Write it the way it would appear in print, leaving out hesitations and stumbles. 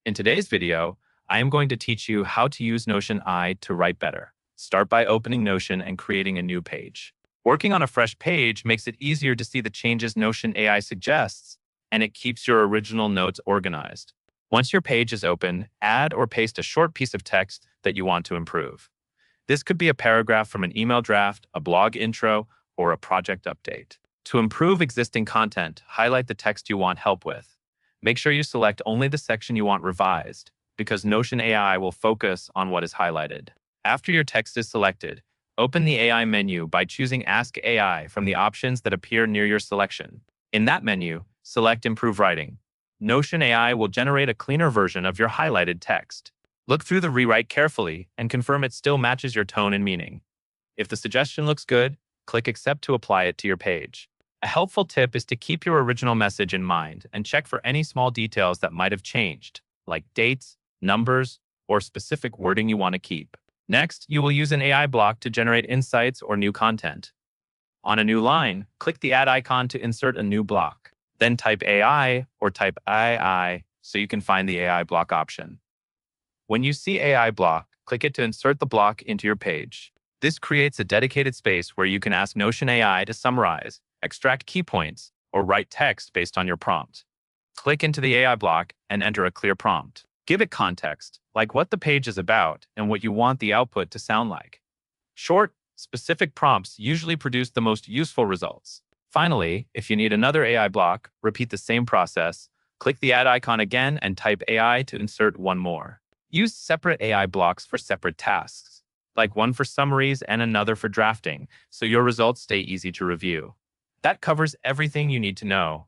In today's video, I am going to teach you how to use Notion AI to write better. Start by opening Notion and creating a new page. Working on a fresh page makes it easier to see the changes Notion AI suggests, and it keeps your original notes organized. Once your page is open, add or paste a short piece of text that you want to improve. This could be a paragraph from an email draft, a blog intro, or a project update. To improve existing content, highlight the text you want help with. Make sure you select only the section you want revised, because Notion AI will focus on what is highlighted. After your text is selected, open the AI menu by choosing Ask AI from the options that appear near your selection. In that menu, select Improve Writing. Notion AI will generate a cleaner version of your highlighted text. Look through the rewrite carefully and confirm it still matches your tone and meaning. If the suggestion looks good, click Accept to apply it to your page. A helpful tip is to keep your original message in mind and check for any small details that might have changed, like dates, numbers, or specific wording you want to keep. Next, you will use an AI block to generate insights or new content. On a new line, click the add icon to insert a new block. Then type AI or type II so you can find the AI block option. When you see AI block, click it to insert the block into your page. This creates a dedicated space where you can ask Notion AI to summarize, extract key points, or write text based on your prompt. Click into the AI block and enter a clear prompt. Give it context, like what the page is about and what you want the output to sound like. Short, specific prompts usually produce the most useful results. Finally, if you need another AI block, repeat the same process. Click the add icon again and type AI to insert one more. Use separate AI blocks for separate tasks, like one for summaries and another for drafting, so your results stay easy to review. That covers everything you need to know.